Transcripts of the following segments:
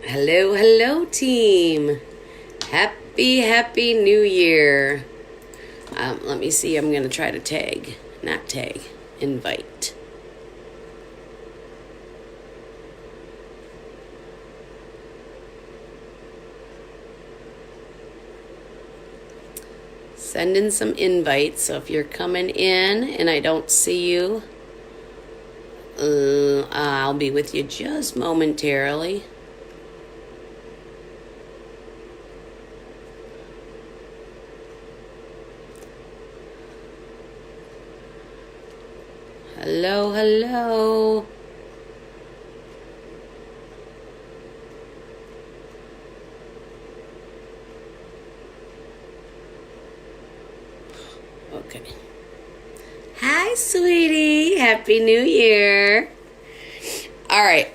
Hello, hello, team. Happy New Year. Let me see. I'm going to try to invite. Send in some invites. So if you're coming in and I don't see you, I'll be with you just momentarily. Hello, hello. Okay. Hi, sweetie. Happy New Year. All right.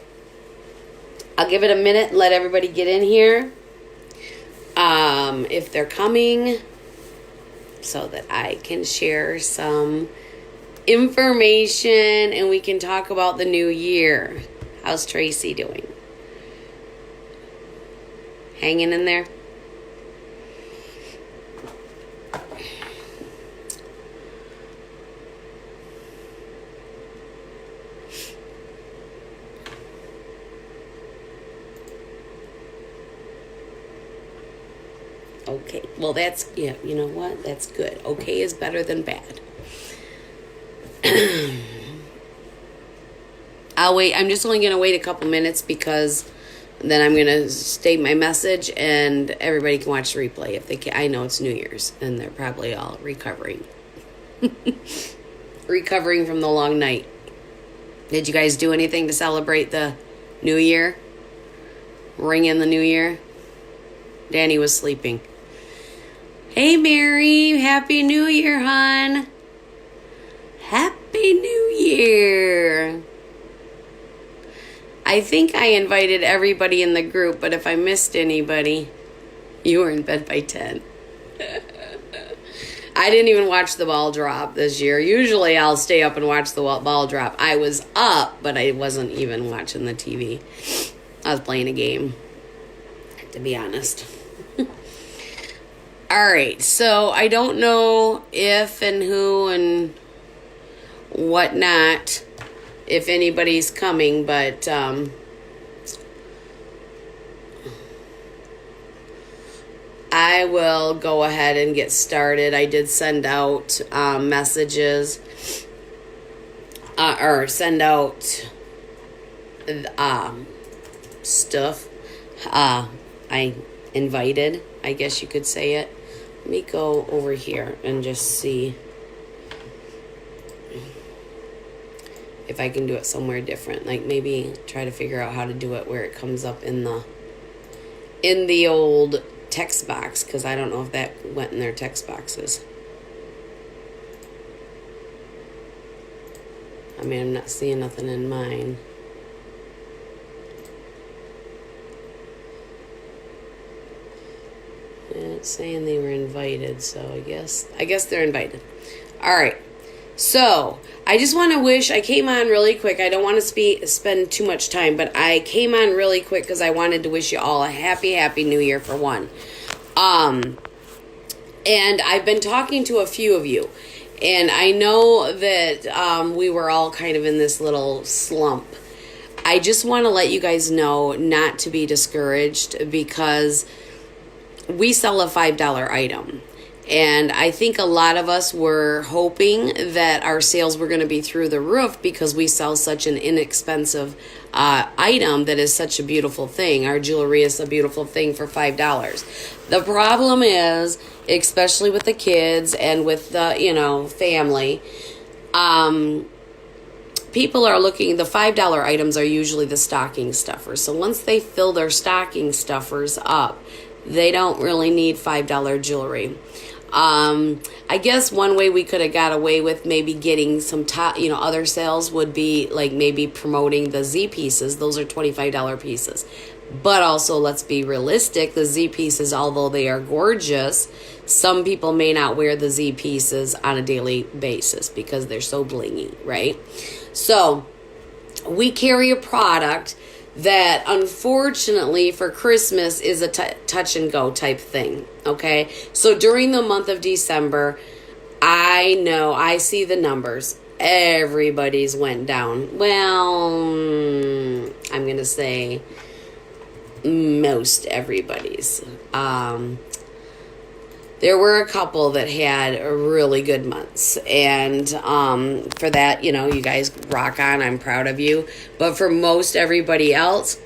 I'll give it a minute and let everybody get in here. If they're coming, so that I can share some information and we can talk about the new year. How's Tracy doing? Hanging in there? Okay, well yeah, you know what? That's good. Okay is better than bad. I'll wait. I'm just only going to wait a couple minutes because then I'm going to state my message and everybody can watch the replay if they can. I know it's New Year's and they're probably all recovering. Recovering from the long night. Did you guys do anything to celebrate the New Year? Ring in the New Year? Danny was sleeping. Hey, Mary. Happy New Year, hon. Happy New Year. I think I invited everybody in the group, but if I missed anybody, you were in bed by 10. I didn't even watch the ball drop this year. Usually I'll stay up and watch the ball drop. I was up, but I wasn't even watching the TV. I was playing a game, to be honest. All right, so I don't know if and who and whatnot, if anybody's coming, but I will go ahead and get started. I did send out messages or send out stuff. I invited, I guess you could say it. Let me go over here and just see if I can do it somewhere different. Like maybe try to figure out how to do it where it comes up in the old text box, because I don't know if that went in their text boxes. I mean, I'm not seeing nothing in mine. It's saying they were invited, so I guess they're invited. All right. So, I just want to wish, I came on really quick. I don't want to spend too much time, but I came on really quick because I wanted to wish you all a happy New Year for one. And I've been talking to a few of you, and I know that we were all kind of in this little slump. I just want to let you guys know not to be discouraged, because we sell a $5 item. And I think a lot of us were hoping that our sales were going to be through the roof because we sell such an inexpensive item that is such a beautiful thing. Our jewelry is a beautiful thing for $5. The problem is, especially with the kids and with the, family, people are looking, the $5 items are usually the stocking stuffers. So once they fill their stocking stuffers up, they don't really need $5 jewelry. I guess one way we could have got away with maybe getting some other sales would be like maybe promoting the Z pieces. Those are $25 pieces. But also, let's be realistic, the Z pieces, although they are gorgeous, some people may not wear the Z pieces on a daily basis because they're so blingy, right? So we carry a product that unfortunately for Christmas is a touch and go type thing, okay? So during the month of December, I know, I see the numbers. Everybody's went down. Well, I'm going to say most everybody's. There were a couple that had really good months. And for that, you know, you guys rock on. I'm proud of you. But for most everybody else,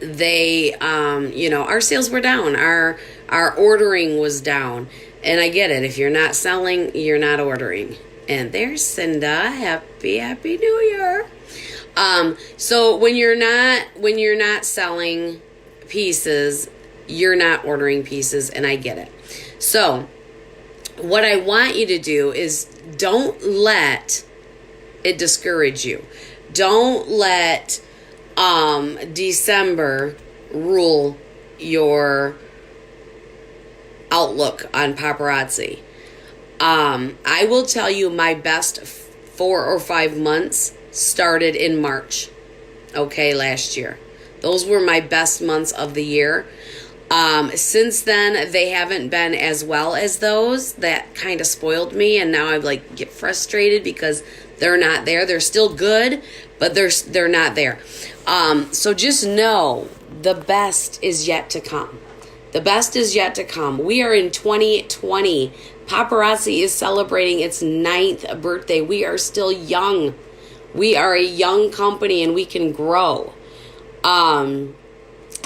they, you know, our sales were down. Our ordering was down. And I get it. If you're not selling, you're not ordering. And there's Cinda. Happy New Year. So when you're not selling pieces, you're not ordering pieces, and I get it. So what I want you to do is don't let it discourage you. Don't let December rule your outlook on paparazzi. I will tell you my best 4 or 5 months started in March, okay, last year. Those were my best months of the year. Since then, they haven't been as well as those. That kind of spoiled me, and now I like get frustrated because they're not there. They're still good, but they're not there. So just know the best is yet to come. The best is yet to come. We are in 2020. Paparazzi is celebrating its 9th birthday. We are still young. We are a young company, and we can grow.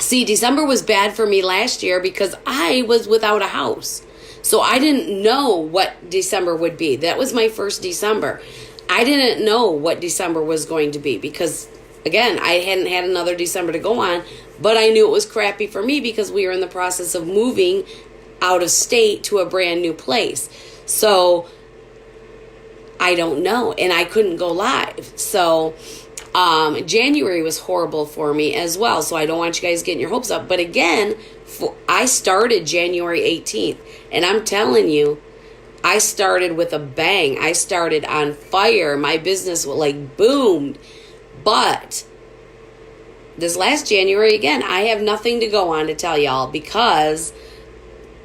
See, December was bad for me last year because I was without a house. So I didn't know what December would be. That was my first December. I didn't know what December was going to be because, again, I hadn't had another December to go on. But I knew it was crappy for me because we were in the process of moving out of state to a brand new place. So I don't know. And I couldn't go live. So January was horrible for me as well, so I don't want you guys getting your hopes up. But again, I started January 18th, and I'm telling you, I started with a bang. I started on fire. My business like boomed. But this last January, again, I have nothing to go on to tell y'all because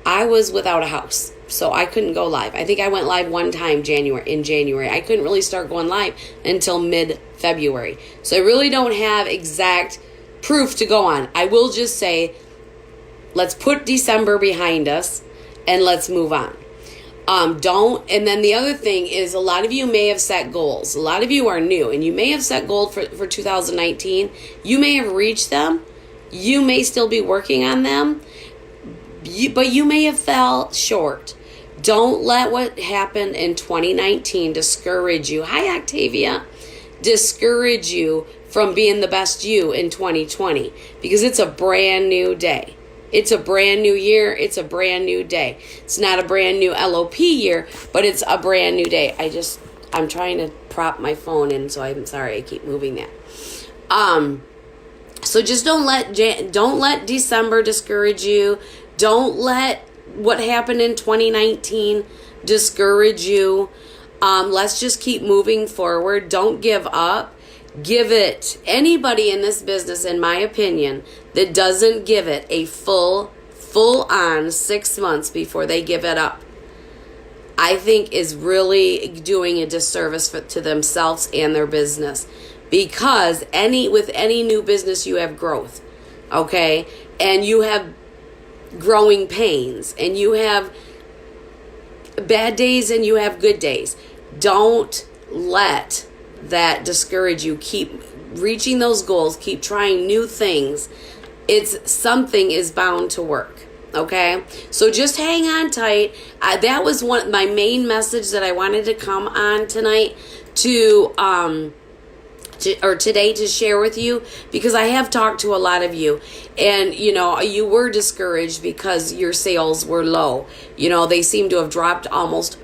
I was without a house. So I couldn't go live. I think I went live one time in January. I couldn't really start going live until mid-February. So I really don't have exact proof to go on. I will just say, let's put December behind us and let's move on. And then the other thing is a lot of you may have set goals. A lot of you are new and you may have set goals for 2019. You may have reached them. You may still be working on them. But you may have fell short. Don't let what happened in 2019 discourage you. Hi, Octavia. Discourage you from being the best you in 2020 because it's a brand new day. It's a brand new year. It's a brand new day. It's not a brand new LOP year, but it's a brand new day. I'm trying to prop my phone in, so I'm sorry I keep moving that. So just don't let December discourage you. Don't let what happened in 2019 discourage you. Let's just keep moving forward. Don't give up. Give it, anybody in this business, in my opinion, that doesn't give it a full on 6 months before they give it up, I think is really doing a disservice to themselves and their business. Because with any new business, you have growth, okay? And you have growing pains, and you have bad days and you have good days. Don't let that discourage you. Keep reaching those goals. Keep trying new things. Something is bound to work. Okay, so just hang on tight. That was my main message that I wanted to come on tonight today to share with you, because I have talked to a lot of you, and you were discouraged because your sales were low. They seem to have dropped almost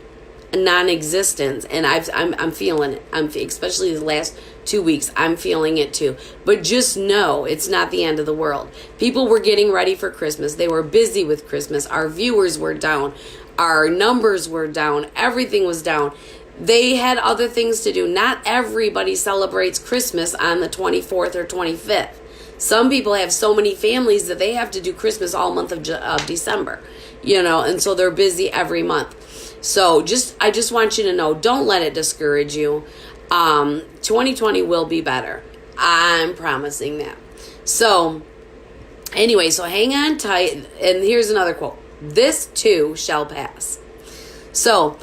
non-existent, and I'm feeling it. Especially the last 2 weeks, I'm feeling it too. But just know it's not the end of the world. People were getting ready for Christmas. They were busy with Christmas. Our viewers were down. Our numbers were down. Everything was down. They had other things to do. Not everybody celebrates Christmas on the 24th or 25th. Some people have so many families that they have to do Christmas all month of December, and so they're busy every month. So I just want you to know, don't let it discourage you. 2020 will be better. I'm promising that. So anyway, so hang on tight. And here's another quote. This too shall pass. So,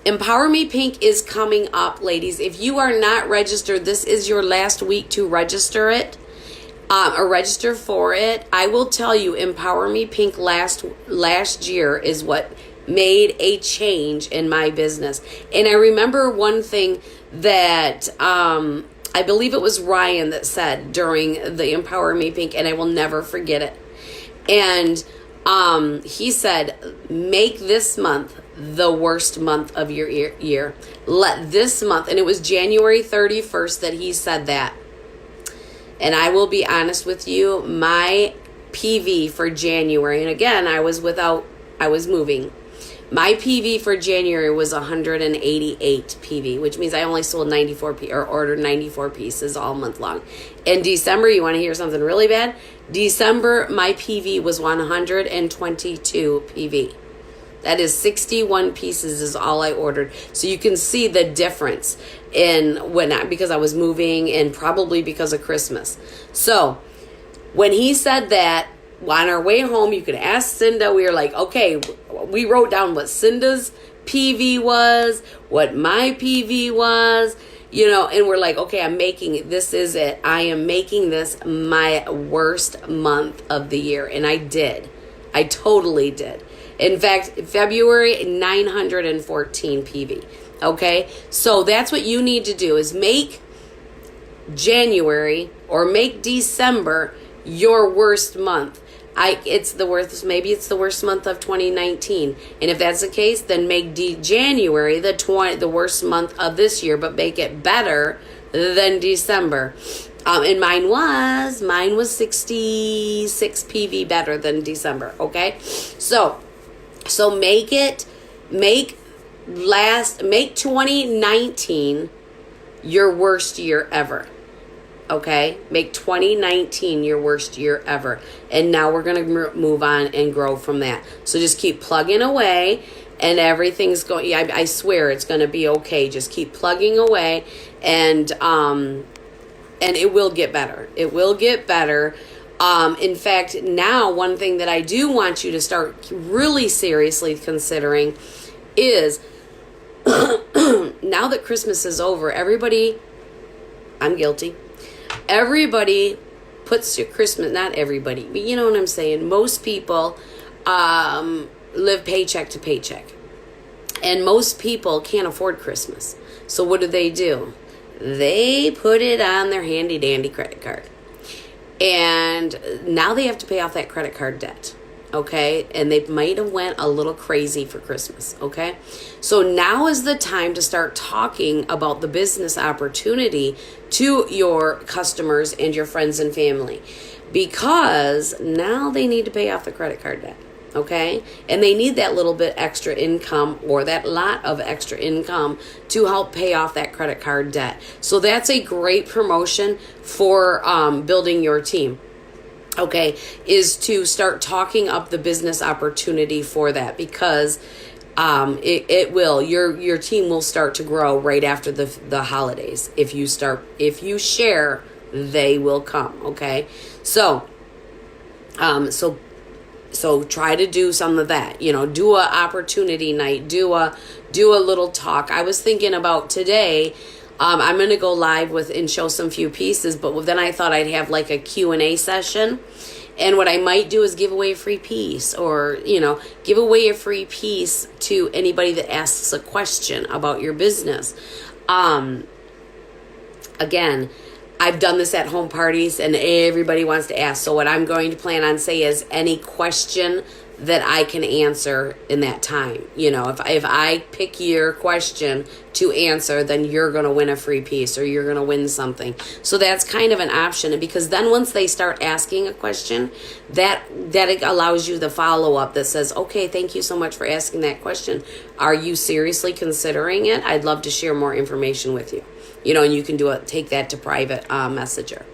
Empower Me Pink is coming up, ladies. If you are not registered, this is your last week to register it, or register for it. I will tell you, Empower Me Pink last year is what made a change in my business. And I remember one thing that I believe it was Ryan that said during the Empower Me Pink, and I will never forget it. And he said, make this month the worst month of your year. Let this month, and it was January 31st that he said that. And I will be honest with you, my PV for January, and again, I was moving. My PV for January was 188 PV, which means I only sold 94 or ordered 94 pieces all month long. In December, you want to hear something really bad? December, my PV was 122 PV. That is 61 pieces is all I ordered. So you can see the difference because I was moving and probably because of Christmas. So when he said that, on our way home, you could ask Cinda. We were like, okay, we wrote down what Cinda's PV was, what my PV was, and we're like, okay, this is it. I am making this my worst month of the year. And I did. I totally did. In fact, February, 914 PV. Okay? So that's what you need to do is make January or make December your worst month. Maybe it's the worst month of 2019. And if that's the case, then make January the worst month of this year, but make it better than December. And mine was 66 PV better than December. Okay. So make 2019 your worst year ever. Okay, make 2019 your worst year ever. And now we're going to move on and grow from that. So just keep plugging away and everything's going, I swear it's going to be okay. Just keep plugging away and it will get better. It will get better. In fact, now one thing that I do want you to start really seriously considering is now that Christmas is over, I'm guilty. Everybody puts your Christmas, not everybody, but you know what I'm saying. Most people live paycheck to paycheck. And most people can't afford Christmas. So what do? They put it on their handy dandy credit card. And now they have to pay off that credit card debt. Okay, and they might have went a little crazy for Christmas, okay? So now is the time to start talking about the business opportunity to your customers and your friends and family, because now they need to pay off the credit card debt, okay? And they need that little bit extra income or that lot of extra income to help pay off that credit card debt. So that's a great promotion for building your team. Okay, is to start talking up the business opportunity for that, because it will, your team will start to grow right after the holidays. If you share, they will come. Okay, so try to do some of that. Do a opportunity night. Do a little talk. I was thinking about today. I'm going to go live and show some few pieces, but then I thought I'd have like a Q&A session. And what I might do is give away a free piece, or, give away a free piece to anybody that asks a question about your business. Again, I've done this at home parties and everybody wants to ask. So what I'm going to plan on say is any question that I can answer in that time. If I pick your question to answer, then you're going to win a free piece or you're going to win something. So that's kind of an option, because then once they start asking a question, that allows you the follow-up that says, okay, thank you so much for asking that question. Are you seriously considering it? I'd love to share more information with you. And you can take that to private messenger.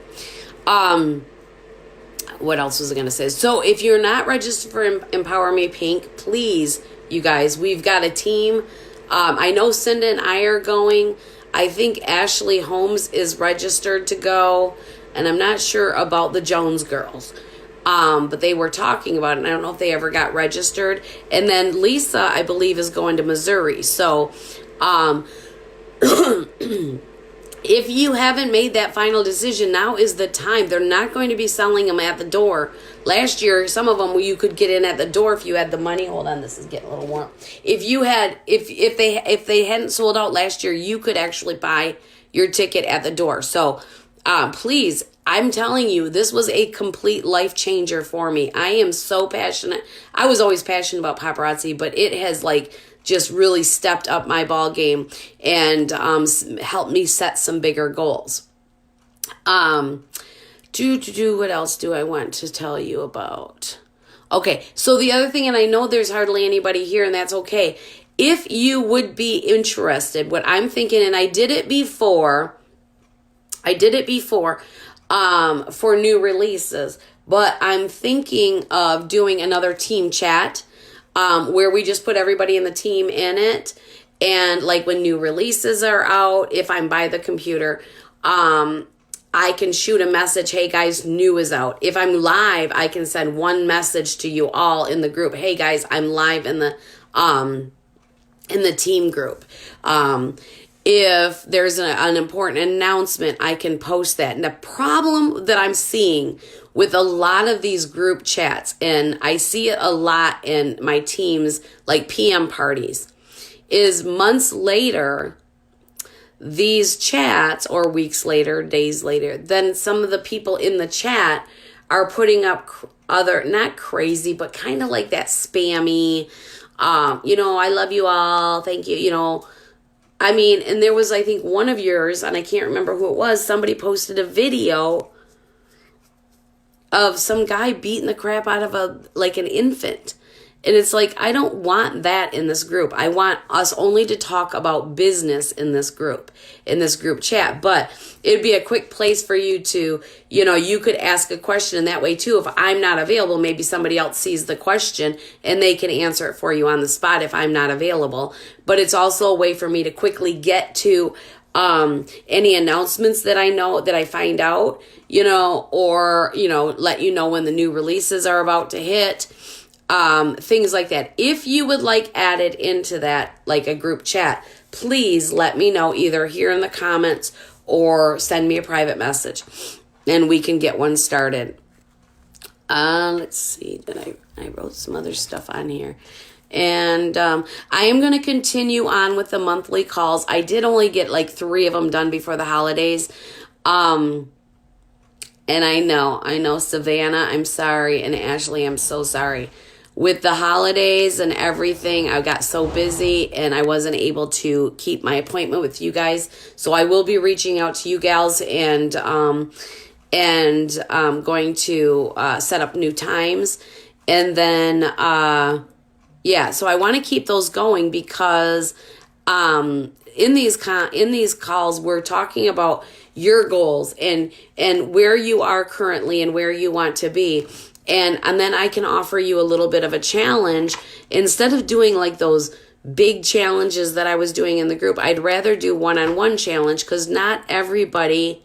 What else was I going to say? So if you're not registered for Empower Me Pink, please, you guys, we've got a team. I know Cinda and I are going. I think Ashley Holmes is registered to go. And I'm not sure about the Jones girls. But they were talking about it. And I don't know if they ever got registered. And then Lisa, I believe, is going to Missouri. So, if you haven't made that final decision, now is the time. They're not going to be selling them at the door. Last year, some of them you could get in at the door if you had the money. Hold on, this is getting a little warm. If they hadn't sold out last year, you could actually buy your ticket at the door. So, please, I'm telling you, this was a complete life changer for me. I am so passionate. I was always passionate about paparazzi, but it has just really stepped up my ball game and helped me set some bigger goals. What else do I want to tell you about? Okay, so the other thing, and I know there's hardly anybody here, and that's okay. If you would be interested, what I'm thinking, and I did it before for new releases, but I'm thinking of doing another team chat where we just put everybody in the team in it. And when new releases are out, if I'm by the computer, I can shoot a message. Hey guys, new is out. If I'm live, I can send one message to you all in the group. Hey guys, I'm live in the team group. If there's an important announcement, I can post that. And the problem that I'm seeing with a lot of these group chats, and I see it a lot in my teams, PM parties, is months later, these chats, or weeks later, days later, then some of the people in the chat are putting up not crazy, but kind of like that spammy, I love you all, thank you, and there was, I think, one of yours, and I can't remember who it was, somebody posted a video of some guy beating the crap out of an infant. And it's I don't want that in this group. I want us only to talk about business in this group chat. But it'd be a quick place for you to, you could ask a question in that way too. If I'm not available, maybe somebody else sees the question and they can answer it for you on the spot if I'm not available. But it's also a way for me to quickly get to any announcements that I know that I find out, or, let you know when the new releases are about to hit. Things like that. If you would like added into that, a group chat, please let me know either here in the comments or send me a private message and we can get one started. Let's see, I wrote some other stuff on here. And I am going to continue on with the monthly calls. I did only get 3 of them done before the holidays. And I know, Savannah, I'm sorry, and Ashley, I'm so sorry. With the holidays and everything, I got so busy and I wasn't able to keep my appointment with you guys. So I will be reaching out to you gals and going to set up new times. And then, so I want to keep those going because in these calls, we're talking about your goals and where you are currently and where you want to be. And then I can offer you a little bit of a challenge. Instead of doing those big challenges that I was doing in the group, I'd rather do one-on-one challenge because not everybody,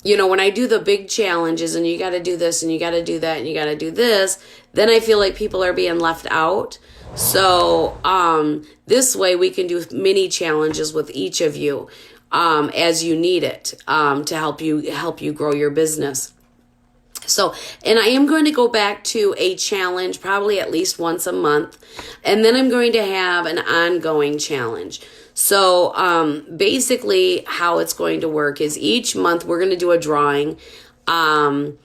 when I do the big challenges and you got to do this and you got to do that and you got to do this, then I feel like people are being left out. So this way we can do mini challenges with each of you as you need it to help you grow your business. So, and I am going to go back to a challenge probably at least once a month. And then I'm going to have an ongoing challenge. So, basically how it's going to work is each month we're going to do a drawing. And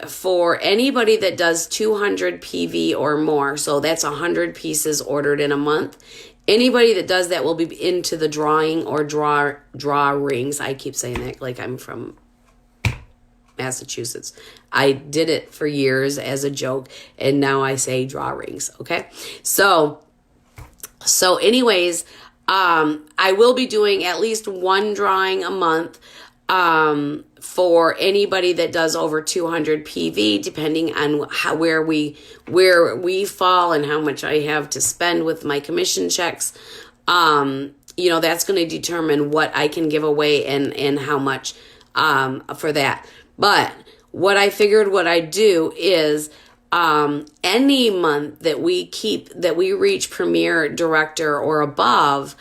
for anybody that does 200 PV or more, so that's 100 pieces ordered in a month. Anybody that does that will be into the drawing or draw rings. I keep saying that like I'm from Massachusetts. I did it for years as a joke, and now I say draw rings. Okay, so anyways, I will be doing at least one drawing a month. for anybody that does over 200 PV, depending on where we fall and how much I have to spend with my commission checks. That's going to determine what I can give away and how much for that. But what I figured what I'd do is any month that we reach Premier Director or above,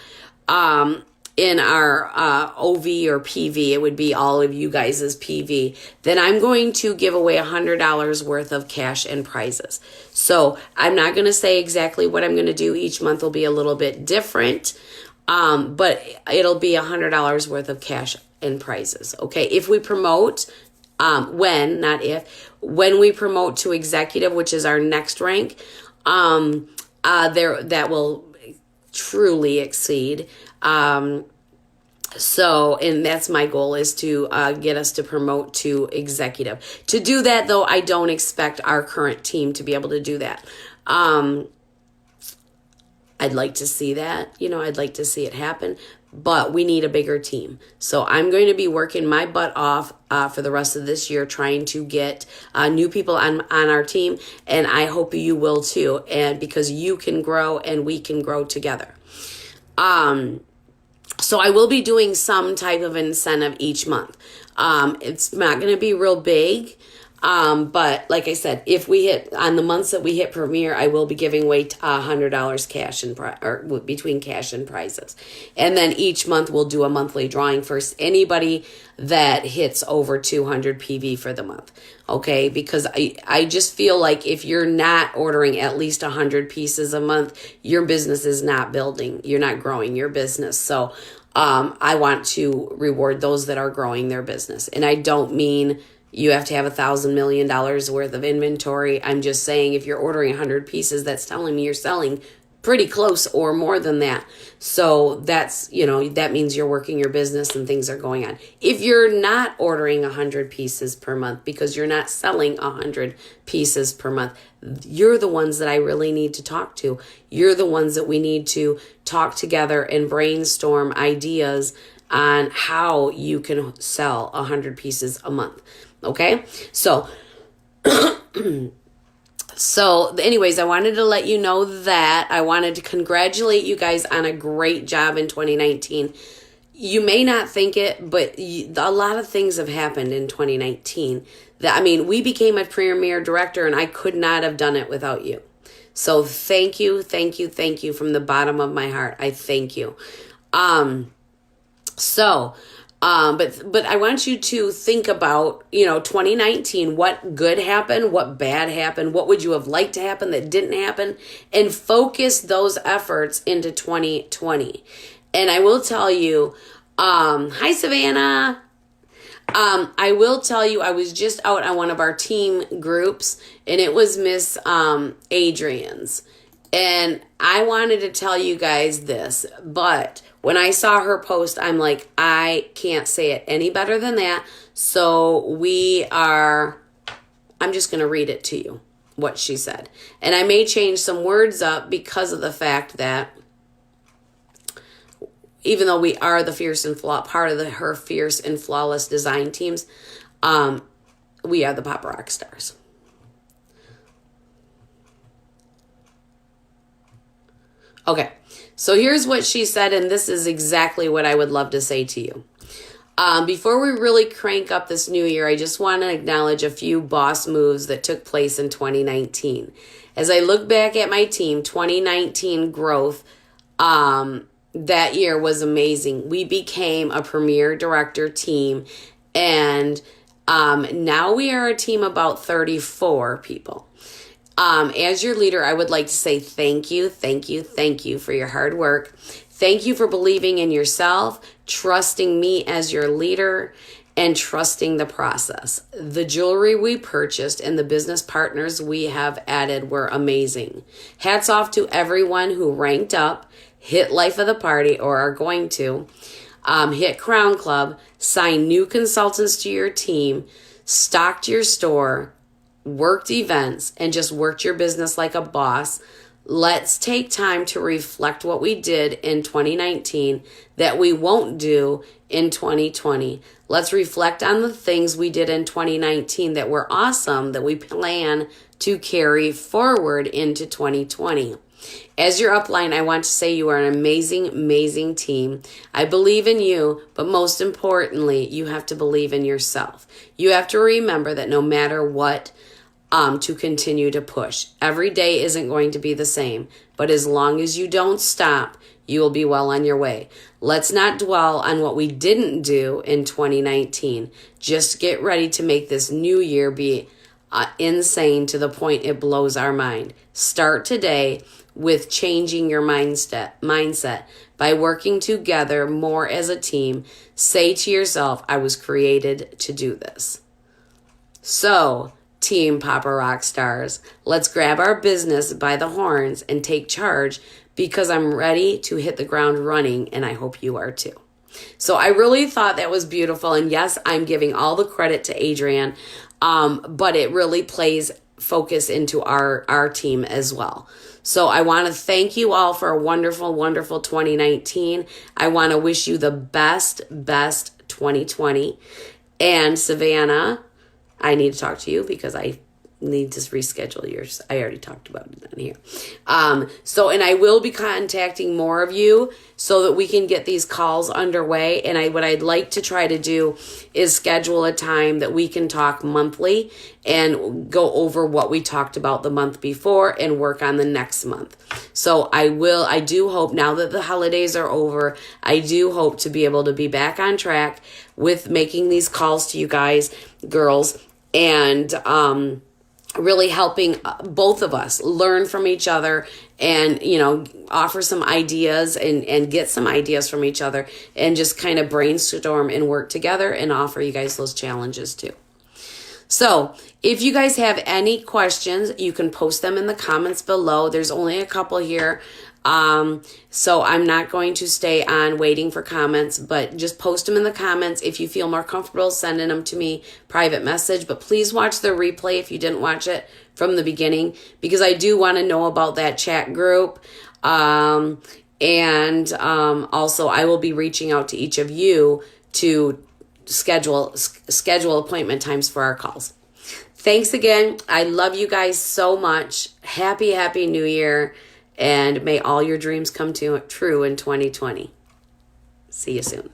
in our OV or PV, it would be all of you guys' PV, then I'm going to give away $100 worth of cash and prizes. So I'm not going to say exactly what I'm going to do. Each month will be a little bit different, but it'll be $100 worth of cash and prizes. Okay, if we promote, when we promote to executive, which is our next rank, that will truly exceed. And that's my goal, is to get us to promote to executive. To do that, though, I don't expect our current team to be able to do that. I'd like to see that. I'd like to see it happen. But we need a bigger team. So I'm going to be working my butt off for the rest of this year trying to get new people on our team. And I hope you will too. And because you can grow and we can grow together. So I will be doing some type of incentive each month. It's not going to be real big. But like I said, if we hit on the months that we hit Premier, I will be giving away $100 cash and between cash and prizes. And then each month we'll do a monthly drawing for anybody that hits over 200 PV for the month. Okay, because I just feel like if you're not ordering at least 100 pieces a month, your business is not building. You're not growing your business. So I want to reward those that are growing their business. And I don't mean you have to have $1,000 million worth of inventory. I'm just saying if you're ordering 100 pieces, that's telling me you're selling pretty close or more than that. So that's, that means you're working your business and things are going on. If you're not ordering 100 pieces per month because you're not selling 100 pieces per month, you're the ones that I really need to talk to. You're the ones that we need to talk together and brainstorm ideas on how you can sell 100 pieces a month. Okay, so anyways, I wanted to let you know that. I wanted to congratulate you guys on a great job in 2019. You may not think it, but a lot of things have happened in 2019. We became a Premier Director, and I could not have done it without you. So thank you from the bottom of my heart. I thank you. But I want you to think about, 2019, what good happened, what bad happened, what would you have liked to happen that didn't happen, and focus those efforts into 2020. And I will tell you, hi, Savannah. I will tell you, I was just out on one of our team groups, and it was Miss Adrian's. And I wanted to tell you guys this, but when I saw her post, I'm like, I can't say it any better than that. So I'm just going to read it to you, what she said. And I may change some words up because of the fact that even though we are the part of her fierce and flawless design teams, we are the Papa Rock Stars. Okay, so here's what she said, and this is exactly what I would love to say to you. Before we really crank up this new year, I just want to acknowledge a few boss moves that took place in 2019. As I look back at my team, 2019 growth that year was amazing. We became a Premier Director team, and now we are a team about 34 people. As your leader, I would like to say thank you for your hard work. Thank you for believing in yourself, trusting me as your leader, and trusting the process. The jewelry we purchased and the business partners we have added were amazing. Hats off to everyone who ranked up, hit Life of the Party, or are going to, hit Crown Club, signed new consultants to your team, stocked your store, worked events, and just worked your business like a boss. Let's take time to reflect what we did in 2019 that we won't do in 2020. Let's reflect on the things we did in 2019 that were awesome, that we plan to carry forward into 2020. As your upline, I want to say you are an amazing, amazing team. I believe in you, but most importantly, you have to believe in yourself. You have to remember that no matter what, to continue to push. Every day isn't going to be the same, but as long as you don't stop, you will be well on your way. Let's not dwell on what we didn't do in 2019. Just get ready to make this new year be insane to the point it blows our mind. Start today with changing your mindset by working together more as a team. Say to yourself, I was created to do this. So, Team Papa Rock Stars, let's grab our business by the horns and take charge, because I'm ready to hit the ground running, and I hope you are too. So I really thought that was beautiful, and yes, I'm giving all the credit to Adrienne, but it really plays focus into our team as well. So I want to thank you all for a wonderful, wonderful 2019. I want to wish you the best 2020. And Savannah, I need to talk to you because I need to reschedule yours. I already talked about it on here. And I will be contacting more of you so that we can get these calls underway. And what I'd like to try to do is schedule a time that we can talk monthly and go over what we talked about the month before and work on the next month. So I do hope, now that the holidays are over, I do hope to be able to be back on track with making these calls to you guys, girls, and really helping both of us learn from each other and, offer some ideas and get some ideas from each other and just kind of brainstorm and work together and offer you guys those challenges too. So if you guys have any questions, you can post them in the comments below. There's only a couple here. So I'm not going to stay on waiting for comments, but just post them in the comments. If you feel more comfortable sending them to me, private message, but please watch the replay if you didn't watch it from the beginning, because I do want to know about that chat group. Also I will be reaching out to each of you to schedule appointment times for our calls. Thanks again. I love you guys so much. Happy New Year. And may all your dreams come true in 2020. See you soon.